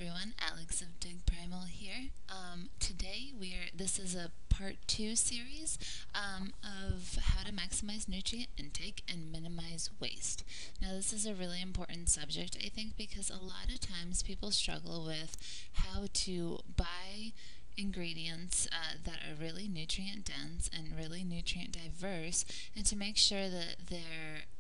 everyone, Alex of Dig Primal here. Today this is a part 2 series of how to maximize nutrient intake and minimize waste. Now this is a really important subject, I think, because a lot of times people struggle with how to buy ingredients that are really nutrient dense and really nutrient diverse, and to make sure that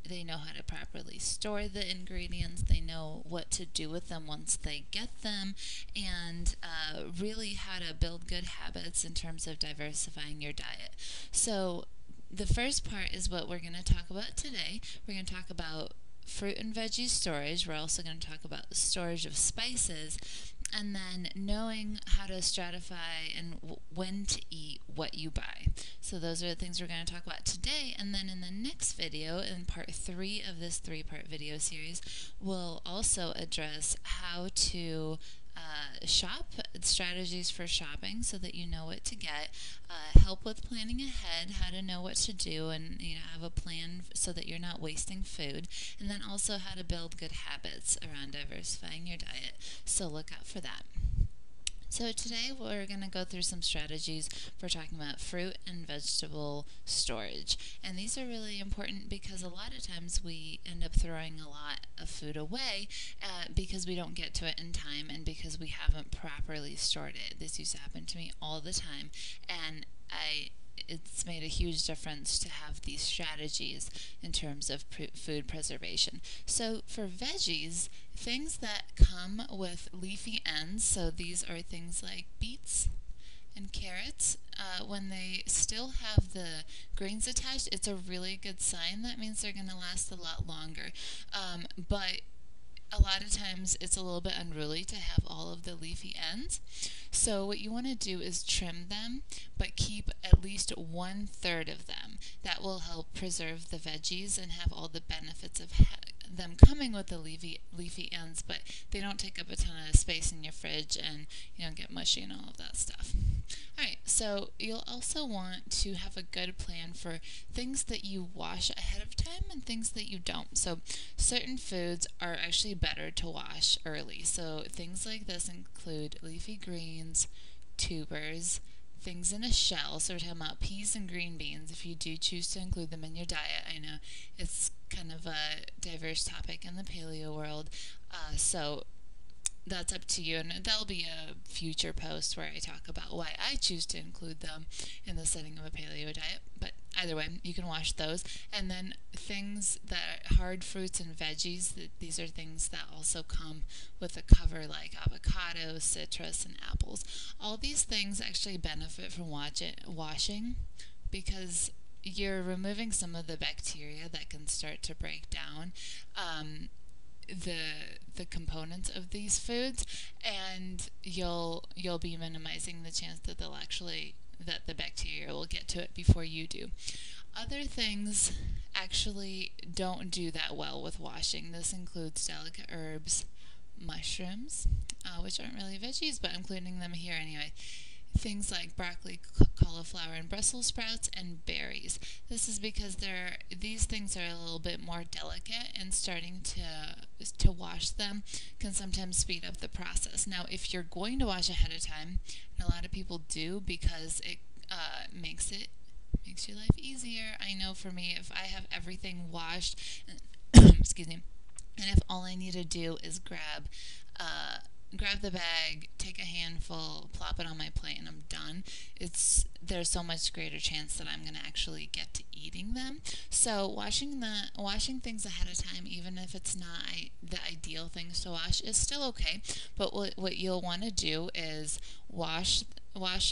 they know how to properly store the ingredients, they know what to do with them once they get them, and really how to build good habits in terms of diversifying your diet. So the first part is what we're going to talk about today. We're going to talk about fruit and veggie storage. We're also going to talk about the storage of spices, and then knowing how to stratify and when to eat what you buy. So those are the things we're going to talk about today. And then in the next video, in part 3 of this 3-part video series, we'll also address how to shop, strategies for shopping so that you know what to get, help with planning ahead, how to know what to do and have a plan so that you're not wasting food, and then also how to build good habits around diversifying your diet. So look out for that. So today we're going to go through some strategies for talking about fruit and vegetable storage. And these are really important because a lot of times we end up throwing a lot of food away because we don't get to it in time and because we haven't properly stored it. This used to happen to me all the time, and it's made a huge difference to have these strategies in terms of food preservation. So for veggies, things that come with leafy ends, so these are things like beets and carrots, when they still have the grains attached, it's a really good sign. That means they're going to last a lot longer. But a lot of times it's a little bit unruly to have all of the leafy ends. So what you want to do is trim them, but keep at least 1/3 of them. That will help preserve the veggies and have all the benefits of them coming with the leafy ends, but they don't take up a ton of space in your fridge and you don't get mushy and all of that stuff. Alright, so you'll also want to have a good plan for things that you wash ahead of time and things that you don't. So certain foods are actually better to wash early. So things like this include leafy greens, tubers, things in a shell. So we're talking about peas and green beans if you do choose to include them in your diet. I know it's kind of a diverse topic in the paleo world, so that's up to you, and that'll be a future post where I talk about why I choose to include them in the setting of a paleo diet. But either way, you can wash those. And then things that are hard fruits and veggies, these are things that also come with a cover, like avocado, citrus, and apples. All these things actually benefit from washing because you're removing some of the bacteria that can start to break down the components of these foods, and you'll be minimizing the chance that that the bacteria will get to it before you do. Other things actually don't do that well with washing. This includes delicate herbs, mushrooms, which aren't really veggies, but I'm including them here anyway. Things like broccoli, cauliflower, and Brussels sprouts, and berries. This is because these things are a little bit more delicate, and starting to wash them can sometimes speed up the process. Now, if you're going to wash ahead of time, and a lot of people do because it makes your life easier. I know for me, if I have everything washed, excuse me, and if all I need to do is grab the bag, take a handful, plop it on my plate, and I'm done, there's so much greater chance that I'm going to actually get to eating them. So washing things ahead of time, even if it's not the ideal things to wash, is still okay. But what you'll want to do is wash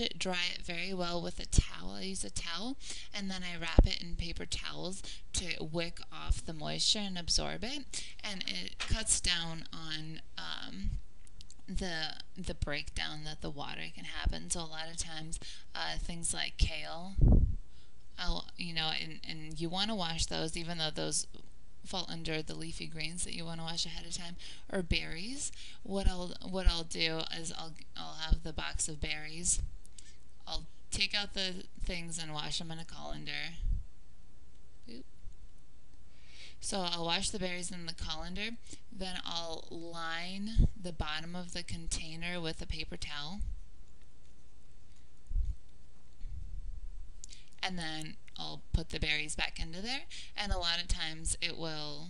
it, dry it very well with a towel. I use a towel, and then I wrap it in paper towels to wick off the moisture and absorb it, and it cuts down on the breakdown that the water can happen. So a lot of times things like kale, and you want to wash those, even though those fall under the leafy greens that you want to wash ahead of time, or berries. What I'll do is I'll have the box of berries. I'll take out the things and wash them in a colander. Oop. So I'll wash the berries in the colander, then I'll line the bottom of the container with a paper towel. And then I'll put the berries back into there. And a lot of times it will,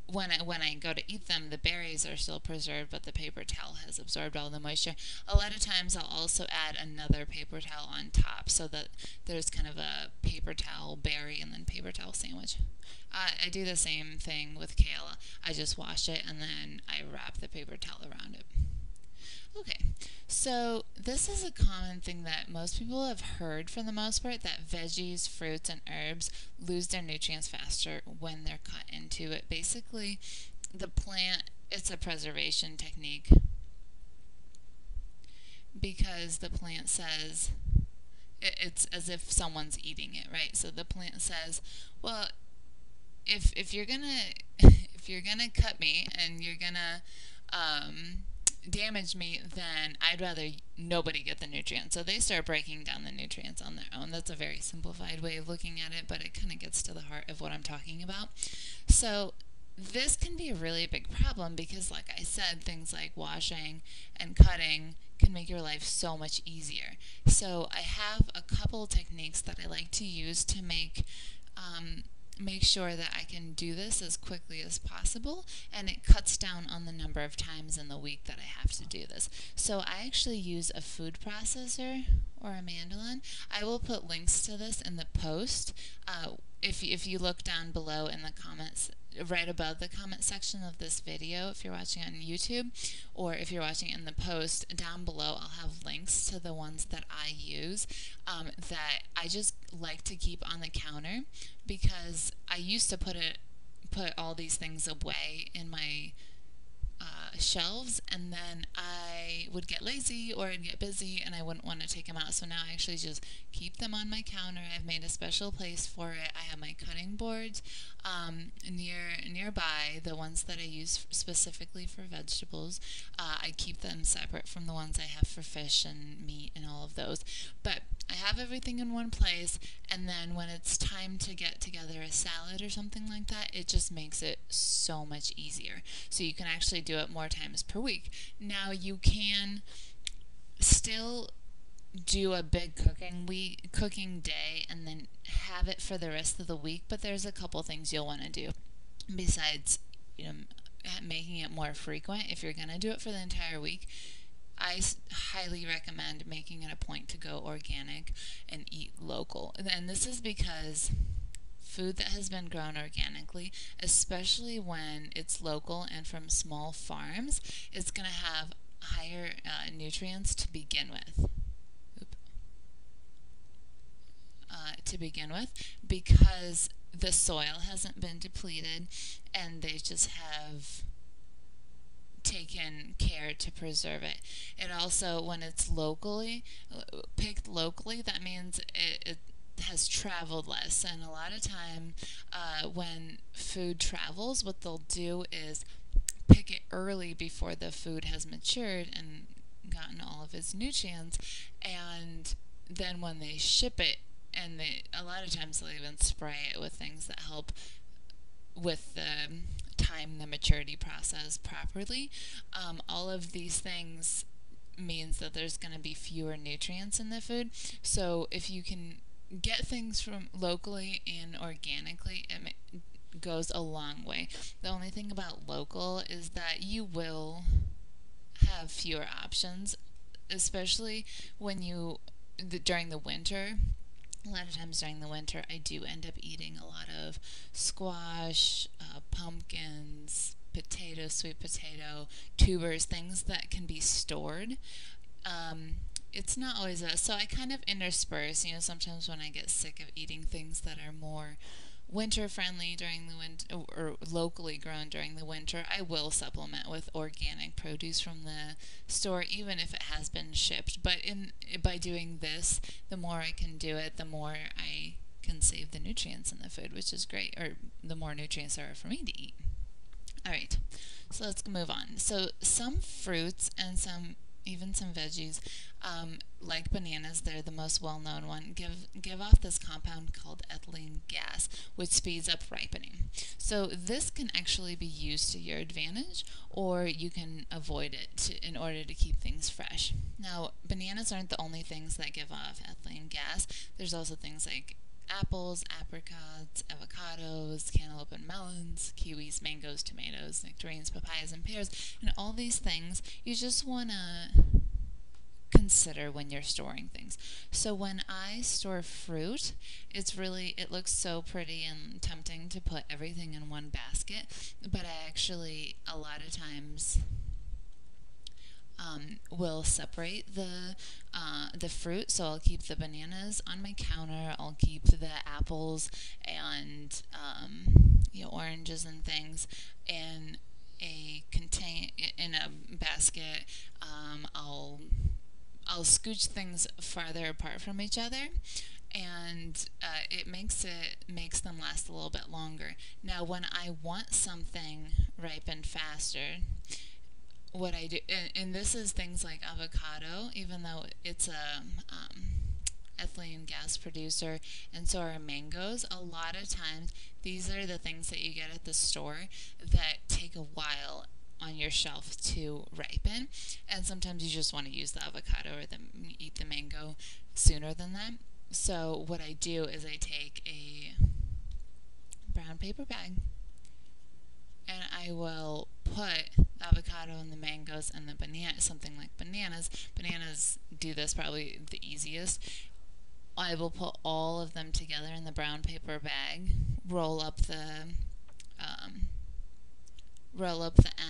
when I go to eat them, the berries are still preserved, but the paper towel has absorbed all the moisture. A lot of times I'll also add another paper towel on top so that there's kind of a paper towel berry and then paper towel sandwich. I do the same thing with kale. I just wash it and then I wrap the paper towel around it. Okay, so this is a common thing that most people have heard for the most part, that veggies, fruits, and herbs lose their nutrients faster when they're cut into it. Basically, the plant, it's a preservation technique because the plant says, it's as if someone's eating it, right? So the plant says, well, if you're gonna if you're gonna cut me and you're gonna damage me, then I'd rather nobody get the nutrients. So they start breaking down the nutrients on their own. That's a very simplified way of looking at it, but it kind of gets to the heart of what I'm talking about. So this can be a really big problem because, like I said, things like washing and cutting can make your life so much easier. So I have a couple techniques that I like to use to make sure that I can do this as quickly as possible, and it cuts down on the number of times in the week that I have to do this. So I actually use a food processor or a mandolin. I will put links to this in the post. If you look down below in the comments, right above the comment section of this video, if you're watching on YouTube, or if you're watching in the post, down below I'll have links to the ones that I use that I just like to keep on the counter, because I used to put all these things away in my shelves, and then I would get lazy or I'd get busy and I wouldn't want to take them out. So now I actually just keep them on my counter. I've made a special place for it. I have my cutting boards nearby, the ones that I use specifically for vegetables. I keep them separate from the ones I have for fish and meat and all of those. But I have everything in one place, and then when it's time to get together a salad or something like that, it just makes it so much easier. So you can actually do it more times per week. Now you can still do a big cooking day and then have it for the rest of the week, but there's a couple things you'll want to do besides, making it more frequent. If you're going to do it for the entire week, I highly recommend making it a point to go organic and eat local. And this is because food that has been grown organically, especially when it's local and from small farms, is going to have higher nutrients to begin with. Because the soil hasn't been depleted and they just have taken care to preserve it. It also, when it's picked locally, that means it has traveled less. And a lot of time when food travels, what they'll do is pick it early before the food has matured and gotten all of its nutrients, and then when they ship it, and a lot of times they'll even spray it with things that help with the maturity process properly. All of these things means that there's going to be fewer nutrients in the food. So if you can get things from locally and organically, it goes a long way. The only thing about local is that you will have fewer options, especially when during the winter. A lot of times during the winter, I do end up eating a lot of squash, pumpkins, sweet potato, tubers, things that can be stored. It's not always so I kind of intersperse, sometimes when I get sick of eating things that are more winter friendly during the winter, or locally grown during the winter, I will supplement with organic produce from the store, even if it has been shipped. But by doing this, the more I can do it, the more I can save the nutrients in the food, which is great, or the more nutrients there are for me to eat. All right, so let's move on. So some fruits and some even some veggies, like bananas, they're the most well-known one, give off this compound called ethylene gas, which speeds up ripening. So this can actually be used to your advantage, or you can avoid it in order to keep things fresh. Now, bananas aren't the only things that give off ethylene gas. There's also things like apples, apricots, avocados, cantaloupe and melons, kiwis, mangoes, tomatoes, nectarines, papayas, and pears. And all these things you just want to consider when you're storing things. So when I store fruit, it looks so pretty and tempting to put everything in one basket, but I actually a lot of times will separate the fruit. So I'll keep the bananas on my counter. I'll keep the apples and oranges and things in in a basket. I'll scooch things farther apart from each other, and it makes them last a little bit longer. Now, when I want something ripened faster, what I do, and this is things like avocado, even though it's a ethylene gas producer, and so are mangoes. A lot of times, these are the things that you get at the store that take a while on your shelf to ripen, and sometimes you just want to use the avocado or eat the mango sooner than that. So what I do is I take a brown paper bag, and I will put the avocado and the mangoes and the something like bananas. Bananas do this probably the easiest. I will put all of them together in the brown paper bag, roll up the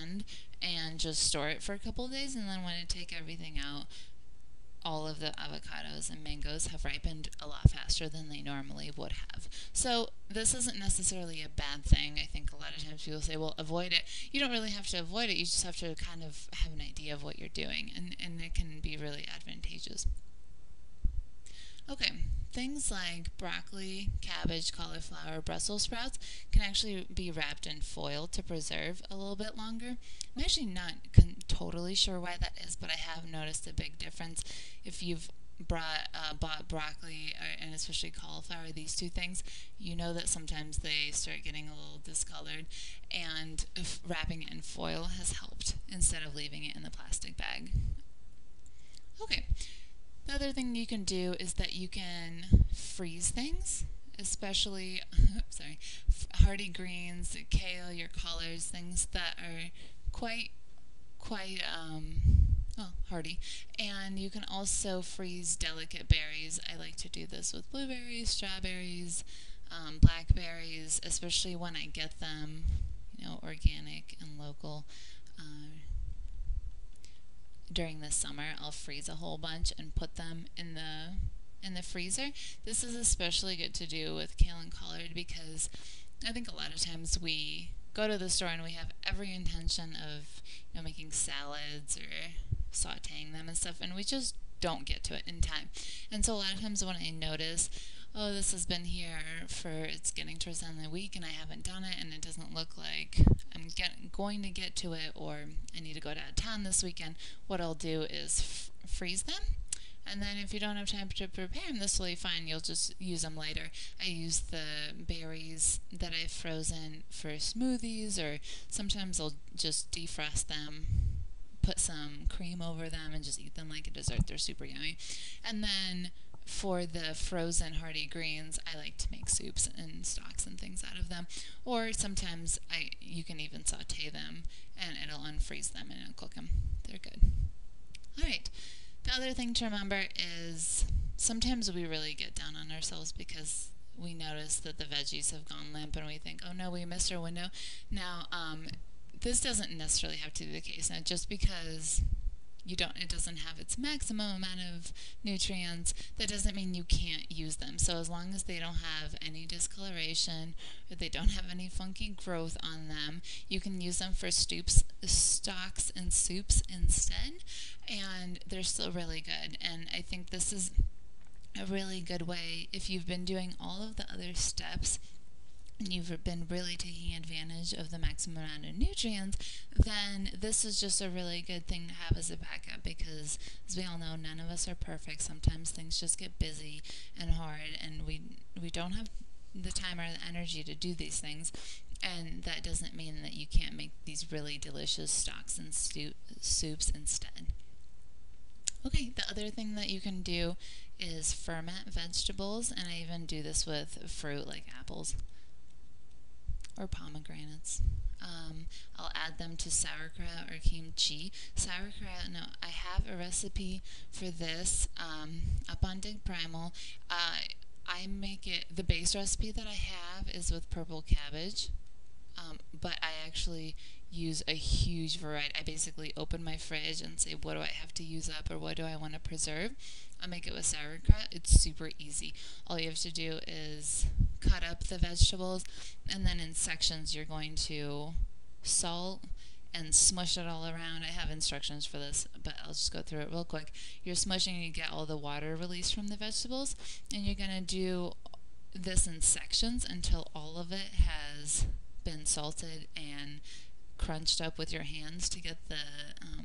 end, and just store it for a couple of days. And then when I take everything out, all of the avocados and mangoes have ripened a lot faster than they normally would have. So this isn't necessarily a bad thing. I think a lot of times people say, well, avoid it. You don't really have to avoid it. You just have to kind of have an idea of what you're doing, and it can be really advantageous. Okay, things like broccoli, cabbage, cauliflower, Brussels sprouts can actually be wrapped in foil to preserve a little bit longer. I'm actually not totally sure why that is, but I have noticed a big difference. If you've bought broccoli and especially cauliflower, these two things, you know that sometimes they start getting a little discolored, and wrapping it in foil has helped instead of leaving it in the plastic bag. Okay. The other thing you can do is that you can freeze things, especially hardy greens, kale, your collards, things that are quite hardy. And you can also freeze delicate berries. I like to do this with blueberries, strawberries, blackberries, especially when I get them, organic and local. During the summer, I'll freeze a whole bunch and put them in the freezer. This is especially good to do with kale and collard because I think a lot of times we go to the store and we have every intention of making salads or sautéing them and stuff, and we just don't get to it in time. And so a lot of times when I notice, oh, this has been here it's getting towards the end of the week and I haven't done it, and it doesn't look like I'm going to get to it, or I need to go to town this weekend, what I'll do is freeze them. And then if you don't have time to prepare them this way, fine, you'll just use them later. I use the berries that I've frozen for smoothies, or sometimes I'll just defrost them, put some cream over them, and just eat them like a dessert. They're super yummy. And then for the frozen hardy greens, I like to make soups and stocks and things out of them. Or sometimes you can even sauté them, and it'll unfreeze them and it'll cook them. They're good. All right. The other thing to remember is sometimes we really get down on ourselves because we notice that the veggies have gone limp and we think, oh no, we missed our window. Now, this doesn't necessarily have to be the case. Now, just because it doesn't have its maximum amount of nutrients, that doesn't mean you can't use them. So as long as they don't have any discoloration, or they don't have any funky growth on them, you can use them for stocks and soups instead, and they're still really good. And I think this is a really good way, if you've been doing all of the other steps and you've been really taking advantage of the maximum amount of nutrients, then this is just a really good thing to have as a backup because, as we all know, none of us are perfect. Sometimes things just get busy and hard, and we don't have the time or the energy to do these things. And that doesn't mean that you can't make these really delicious stocks and soups instead. Okay, the other thing that you can do is ferment vegetables, and I even do this with fruit like apples or pomegranates. I'll add them to sauerkraut or kimchi. Sauerkraut, now I have a recipe for this up on Dig Primal. I make it, the base recipe that I have is with purple cabbage, but I actually use a huge variety. I basically open my fridge and say, what do I have to use up or what do I want to preserve? I make it with sauerkraut. It's super easy. All you have to do is cut up the vegetables, and then in sections you're going to salt and smush it all around. I have instructions for this, but I'll just go through it real quick. You're smushing, you get all the water released from the vegetables, and you're going to do this in sections until all of it has been salted and crunched up with your hands to get the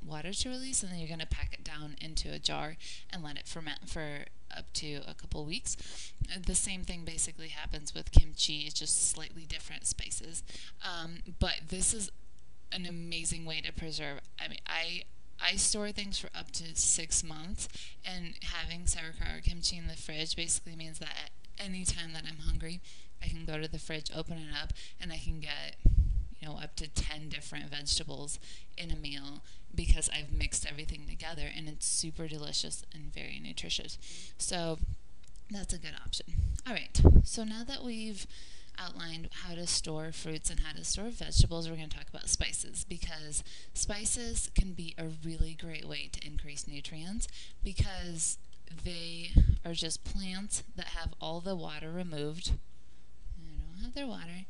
water to release, and then you're going to pack it down into a jar and let it ferment for up to a couple weeks. The same thing basically happens with kimchi. It's just slightly different spices, but this is an amazing way to preserve. I mean, I store things for up to 6 months, and having sauerkraut or kimchi in the fridge basically means that at any time that I'm hungry, I can go to the fridge, open it up, and I can get up to 10 different vegetables in a meal because I've mixed everything together, and it's super delicious and very nutritious. So that's a good option. All right, so now that we've outlined how to store fruits and how to store vegetables, we're going to talk about spices, because spices can be a really great way to increase nutrients because they are just plants that have all the water removed. They don't have their water,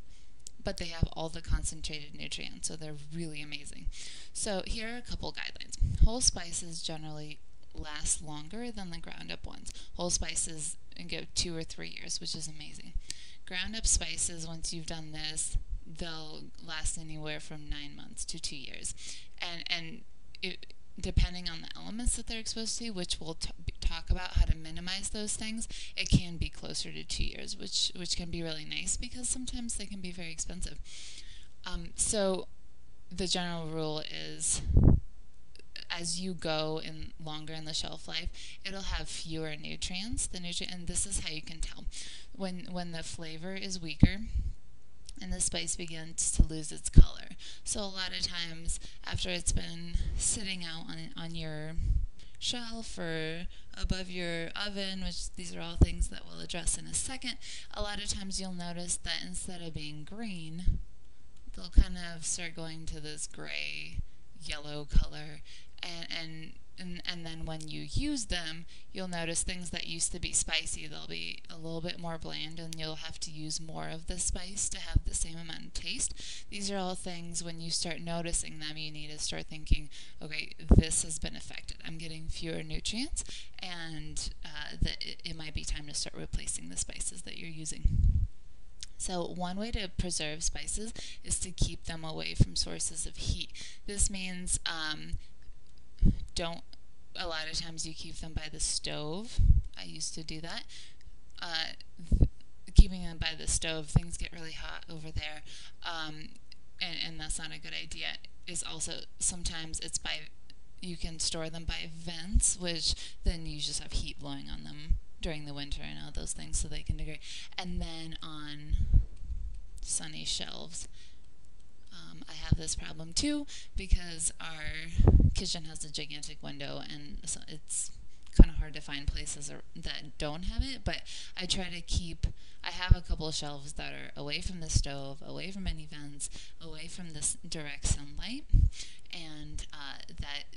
but they have all the concentrated nutrients, so they're really amazing. So here are a couple guidelines. Whole spices generally last longer than the ground up ones. Whole spices go 2 or 3 years, which is amazing. Ground up spices, once you've done this, they'll last anywhere from 9 months to 2 years. And it, depending on the elements that they're exposed to, which we'll talk about how to minimize those things, it can be closer to 2 years, which can be really nice because sometimes they can be very expensive. So the general rule is, as you go in longer in the shelf life, it'll have fewer nutrients. And this is how you can tell when the flavor is weaker and the spice begins to lose its color. So a lot of times after it's been sitting out on your shelf or above your oven, which these are all things that we'll address in a second, a lot of times you'll notice that instead of being green, they'll kind of start going to this gray, yellow color, and then when you use them, you'll notice things that used to be spicy, they'll be a little bit more bland, and you'll have to use more of the spice to have the same amount of taste. These are all things, when you start noticing them, you need to start thinking, okay, this has been affected. I'm getting fewer nutrients, and that it might be time to start replacing the spices that you're using. So one way to preserve spices is to keep them away from sources of heat. This means a lot of times you keep them by the stove. I used to do that. Keeping them by the stove, things get really hot over there, and that's not a good idea. Is also sometimes you can store them by vents, which then you just have heat blowing on them during the winter and all those things, so they can degrade. And then on sunny shelves. I have this problem too because our kitchen has a gigantic window, and so it's kind of hard to find places that don't have it, but I try to I have a couple of shelves that are away from the stove, away from any vents, away from this direct sunlight, and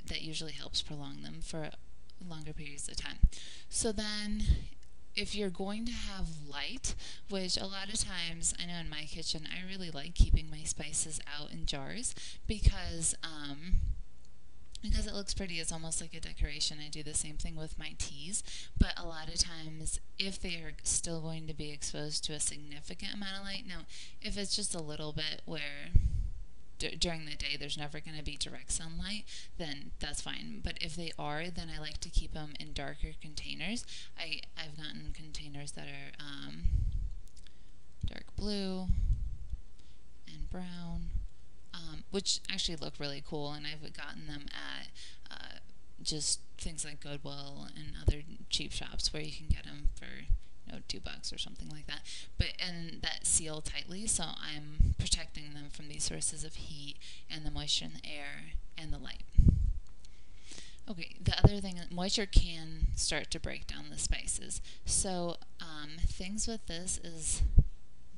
that usually helps prolong them for longer periods of time. So then, if you're going to have light, which a lot of times, I know in my kitchen, I really like keeping my spices out in jars because because it looks pretty. It's almost like a decoration. I do the same thing with my teas, but a lot of times if they are still going to be exposed to a significant amount of light, now if it's just a little bit where during the day there's never going to be direct sunlight, then that's fine. But if they are, then I like to keep them in darker containers. I've gotten containers that are dark blue and brown, which actually look really cool, and I've gotten them at just things like Goodwill and other cheap shops where you can get them for $2 or something like that. But and that seal tightly, so I'm protecting them from these sources of heat and the moisture in the air and the light. Okay, the other thing, moisture can start to break down the spices. So things with this is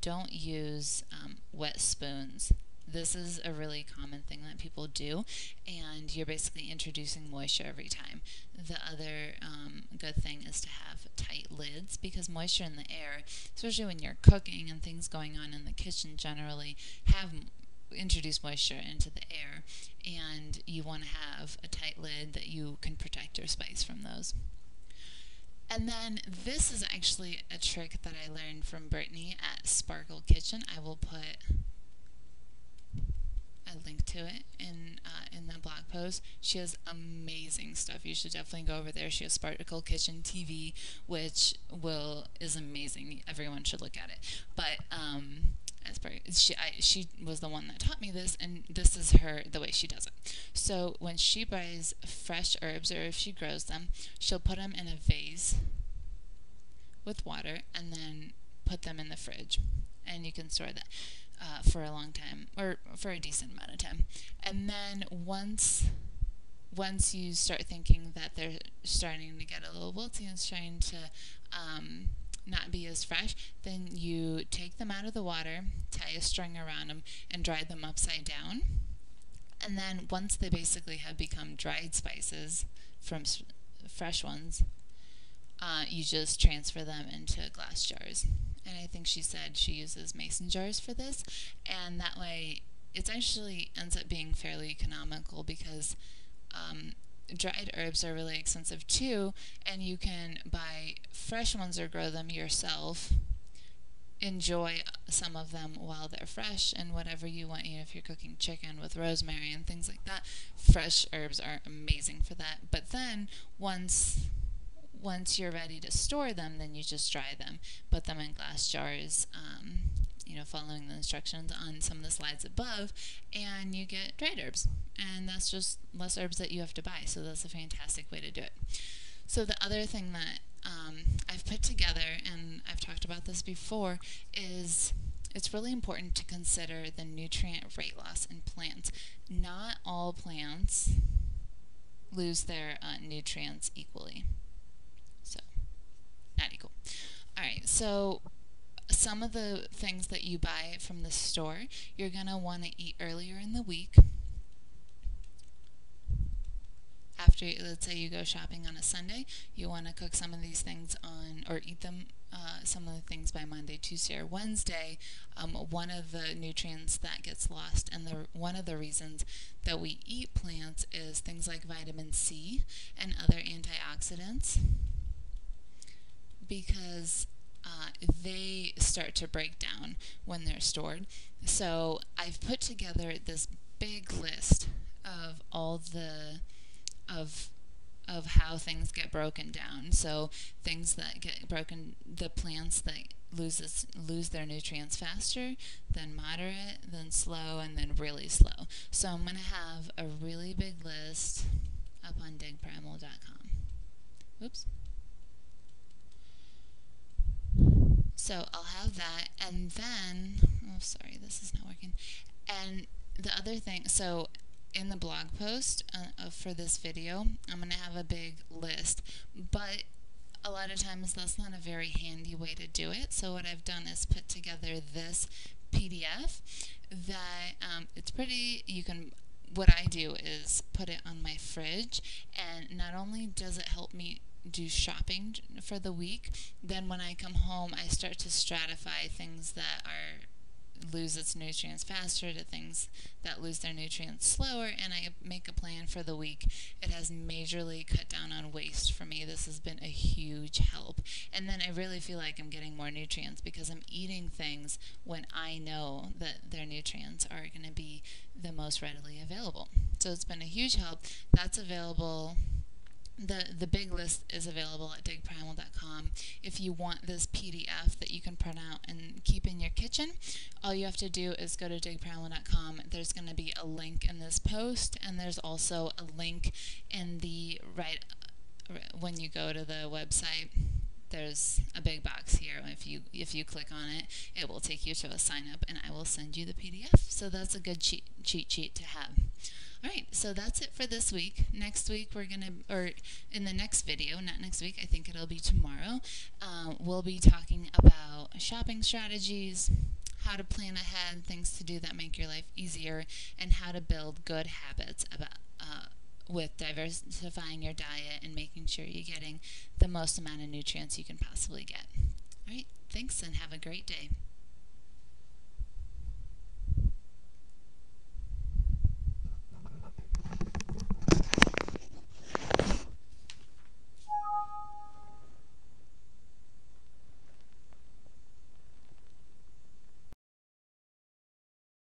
don't use wet spoons. This is a really common thing that people do, and you're basically introducing moisture every time. The other good thing is to have tight lids, because moisture in the air, especially when you're cooking and things going on in the kitchen generally, have introduce moisture into the air, and you want to have a tight lid that you can protect your spice from those. And then this is actually a trick that I learned from Brittany at Sparkle Kitchen. I will put a link to it in the blog post. She has amazing stuff. You should definitely go over there. She has Sparkle Kitchen TV, which is amazing. Everyone should look at it. But she was the one that taught me this, and this is the way she does it. So when she buys fresh herbs, or if she grows them, she'll put them in a vase with water and then put them in the fridge, and you can store that for a long time, or for a decent amount of time. And then once you start thinking that they're starting to get a little wilty and starting to not be as fresh, then you take them out of the water, tie a string around them, and dry them upside down. And then once they basically have become dried spices from fresh ones, you just transfer them into glass jars. And I think she said she uses mason jars for this, and that way it actually ends up being fairly economical, because dried herbs are really expensive too, and you can buy fresh ones or grow them yourself. Enjoy some of them while they're fresh, and whatever you want. If you're cooking chicken with rosemary and things like that, fresh herbs are amazing for that. But then once you're ready to store them, then you just dry them, put them in glass jars, following the instructions on some of the slides above, and you get dried herbs. And that's just less herbs that you have to buy, so that's a fantastic way to do it. So the other thing that I've put together, and I've talked about this before, is it's really important to consider the nutrient rate loss in plants. Not all plants lose their nutrients equally. So, not equal. Alright, so some of the things that you buy from the store, you're going to want to eat earlier in the week. After, let's say you go shopping on a Sunday, you want to cook some of these things or eat them, some of the things by Monday, Tuesday, or Wednesday. One of the nutrients that gets lost, and one of the reasons that we eat plants, is things like vitamin C and other antioxidants, because they start to break down when they're stored. So I've put together this big list of all of how things get broken down. So things that get broken, the plants that lose their nutrients faster, then moderate, then slow, and then really slow. So I'm going to have a really big list up on digprimal.com. Oops. So I'll have that, and then, oh sorry, this is not working. And the other thing, so in the blog post for this video, I'm going to have a big list, but a lot of times that's not a very handy way to do it. So what I've done is put together this PDF that it's pretty, what I do is put it on my fridge, and not only does it help me do shopping for the week, then when I come home I start to stratify things that are lose its nutrients faster to things that lose their nutrients slower, and I make a plan for the week. It has majorly cut down on waste for me. This has been a huge help. And then I really feel like I'm getting more nutrients because I'm eating things when I know that their nutrients are going to be the most readily available. So it's been a huge help. That's available. The big list is available at digprimal.com. If you want this PDF that you can print out and keep in your kitchen, all you have to do is go to digprimal.com. There's going to be a link in this post, and there's also a link in the when you go to the website. There's a big box here. If you click on it, it will take you to a sign up, and I will send you the PDF. So that's a good cheat sheet to have. Alright, so that's it for this week. Next week or in the next video, not next week, I think it'll be tomorrow, we'll be talking about shopping strategies, how to plan ahead, things to do that make your life easier, and how to build good habits with diversifying your diet and making sure you're getting the most amount of nutrients you can possibly get. Alright, thanks and have a great day.